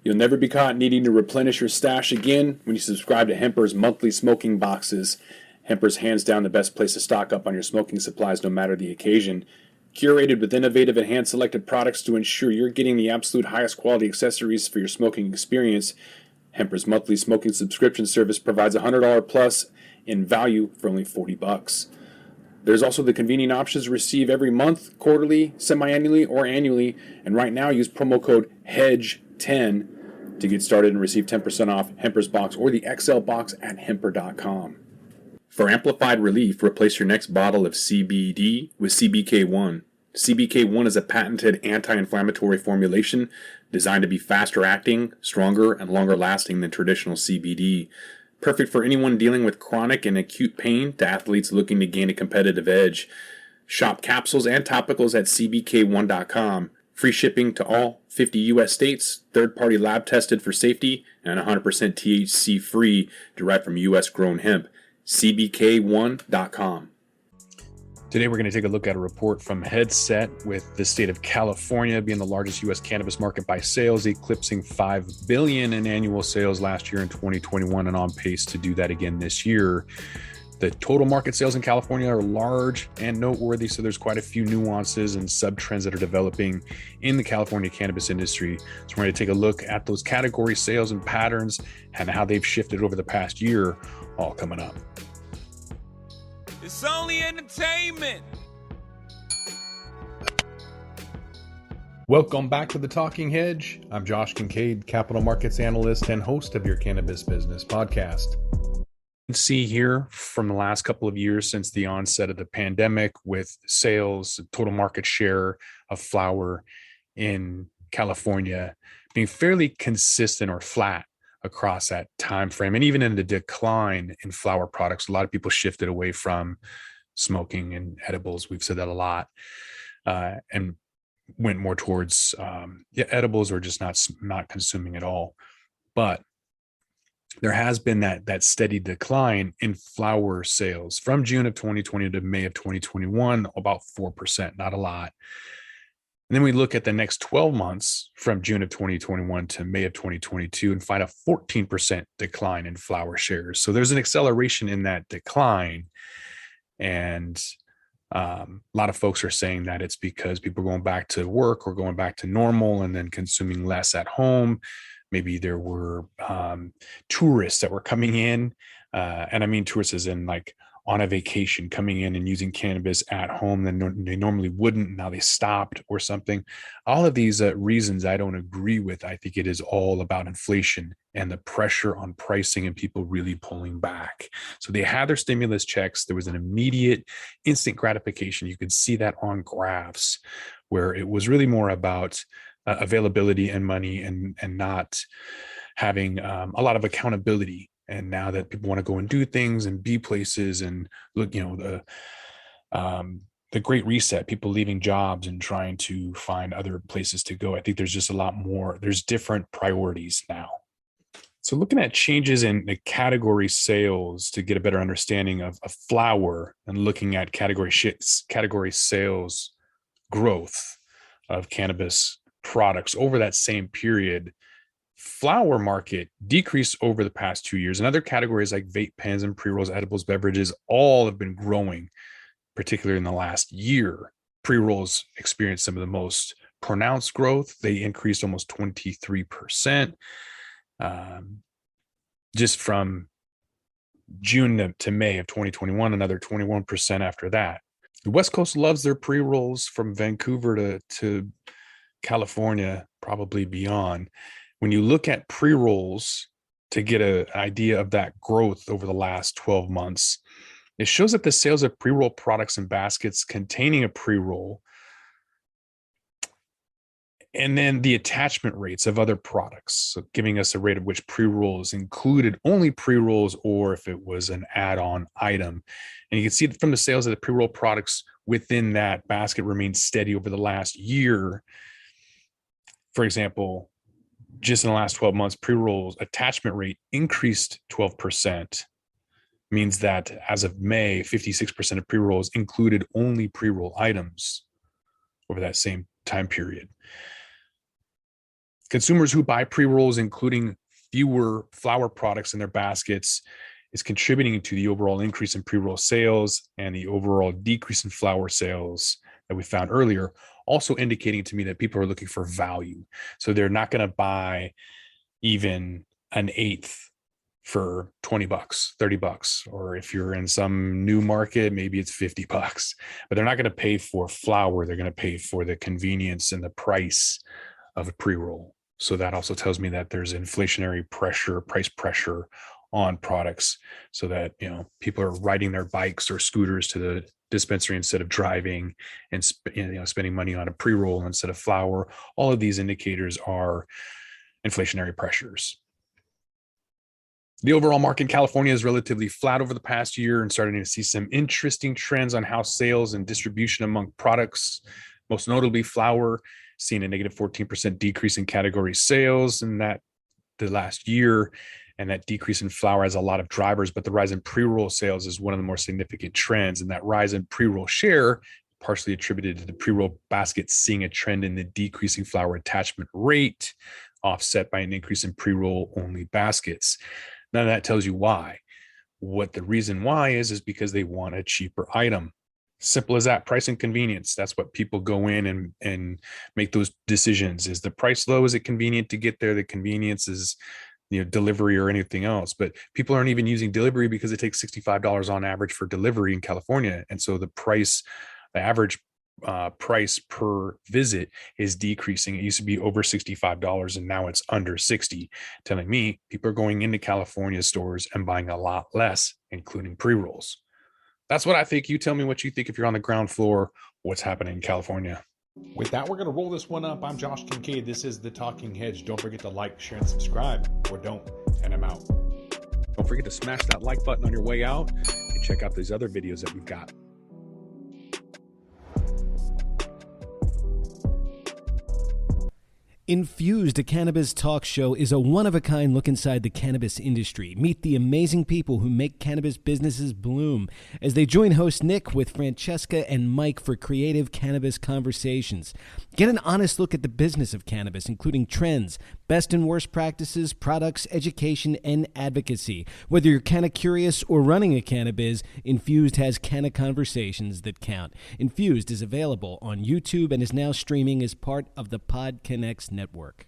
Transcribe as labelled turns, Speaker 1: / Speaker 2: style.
Speaker 1: You'll never be caught needing to replenish your stash again when you subscribe to Hemper's monthly smoking boxes. Hemper's hands down the best place to stock up on your smoking supplies no matter the occasion. Curated with innovative and hand-selected products to ensure you're getting the absolute highest quality accessories for your smoking experience, Hemper's monthly smoking subscription service provides $100 plus in value for only $40. There's also the convenient options to receive every month, quarterly, semi-annually, or annually, and right now use promo code HEDGE10 to get started and receive 10% off Hemper's box or the XL box at hemper.com. For amplified relief, replace your next bottle of CBD with CBK1. CBK1 is a patented anti-inflammatory formulation designed to be faster acting, stronger, and longer lasting than traditional CBD. Perfect for anyone dealing with chronic and acute pain to athletes looking to gain a competitive edge. Shop capsules and topicals at cbk1.com. Free shipping to all 50 U.S. states, third-party lab tested for safety, and 100% THC free, derived from U.S. grown hemp. cbk1.com.
Speaker 2: Today we're going to take a look at a report from Headset, with the state of California being the largest U.S. cannabis market by sales, eclipsing $5 billion in annual sales last year in 2021 and on pace to do that again this year. The total market sales in California are large and noteworthy, so there's quite a few nuances and sub-trends that are developing in the California cannabis industry. So we're going to take a look at those category sales and patterns and how they've shifted over the past year, all coming up.
Speaker 3: It's only entertainment.
Speaker 2: Welcome back to The Talking Hedge. I'm Josh Kincaid, capital markets analyst and host of your Cannabis Business Podcast. You can see here from the last couple of years since the onset of the pandemic, with sales, total market share of flower in California being fairly consistent or flat across that time frame, and even in the decline in flower products. A lot of people shifted away from smoking and edibles. We've said that a lot, and went more towards edibles, or just not consuming at all. But there has been that steady decline in flower sales from June of 2020 to May of 2021, about 4%, not a lot. And then we look at the next 12 months from June of 2021 to May of 2022 and find a 14% decline in flower shares. So there's an acceleration in that decline. And a lot of folks are saying that it's because people are going back to work or going back to normal and then consuming less at home. Maybe there were tourists that were coming in, and I mean tourists as in like on a vacation, coming in and using cannabis at home than they normally wouldn't. Now they stopped or something. All of these reasons I don't agree with. I think it is all about inflation and the pressure on pricing and people really pulling back. So they had their stimulus checks. There was an immediate, instant gratification. You could see that on graphs where it was really more about availability and money and not having a lot of accountability. And now that people want to go and do things and be places and look, the Great Reset, people leaving jobs and trying to find other places to go. I think there's just a lot more. There's different priorities now. So looking at changes in the category sales to get a better understanding of flower, and looking at category sales growth of cannabis products over that same period, flower market decreased over the past 2 years, and other categories like vape pens and pre-rolls, edibles, beverages, all have been growing, particularly in the last year. Pre-rolls experienced some of the most pronounced growth. They increased almost 23%, just from June to May of 2021, another 21% after that. The West Coast loves their pre-rolls, from Vancouver to California, probably beyond. When you look at pre-rolls to get an idea of that growth over the last 12 months, it shows that the sales of pre-roll products and baskets containing a pre-roll, and then the attachment rates of other products, so giving us a rate of which pre-rolls included only pre-rolls or if it was an add-on item. And you can see from the sales of the pre-roll products within that basket remained steady over the last year. For example, just in the last 12 months, pre-rolls attachment rate increased 12%, means that as of May, 56% of pre-rolls included only pre-roll items over that same time period. Consumers who buy pre-rolls, including fewer flower products in their baskets, is contributing to the overall increase in pre-roll sales and the overall decrease in flower sales that we found earlier, also indicating to me that people are looking for value. So they're not going to buy even an eighth for $20, $30, or if you're in some new market, maybe it's $50, but they're not going to pay for flower. They're going to pay for the convenience and the price of a pre-roll. So that also tells me that there's inflationary pressure, price pressure on products, so that, people are riding their bikes or scooters to the dispensary instead of driving, and spending money on a pre-roll instead of flower. All of these indicators are inflationary pressures. The overall market in California is relatively flat over the past year, and starting to see some interesting trends on how sales and distribution among products, most notably flower, seeing a negative 14% decrease in category sales in the last year. And that decrease in flower has a lot of drivers, but the rise in pre-roll sales is one of the more significant trends. And that rise in pre-roll share, partially attributed to the pre-roll basket seeing a trend in the decreasing flower attachment rate, offset by an increase in pre-roll only baskets. None of that tells you why. What the reason why is because they want a cheaper item. Simple as that. Price and convenience. That's what people go in and make those decisions. Is the price low? Is it convenient to get there? The convenience is, delivery or anything else. But people aren't even using delivery because it takes $65 on average for delivery in California. And so the average price per visit is decreasing. It used to be over $65 and now it's under $60, telling me people are going into California stores and buying a lot less, including pre-rolls. That's what I think. You tell me what you think if you're on the ground floor, what's happening in California. With that, we're going to roll this one up. I'm Josh Kincaid. This is The Talking Hedge. Don't forget to like, share, and subscribe, or don't, and I'm out. Don't forget to smash that like button on your way out and check out these other videos that we've got.
Speaker 4: Infused, a cannabis talk show, is a one-of-a-kind look inside the cannabis industry. Meet the amazing people who make cannabis businesses bloom as they join host Nick with Francesca and Mike for creative cannabis conversations. Get an honest look at the business of cannabis, including trends, best and worst practices, products, education, and advocacy. Whether you're canna curious or running a cannabis, Infused has canna conversations that count. Infused is available on YouTube and is now streaming as part of the PodConnects network.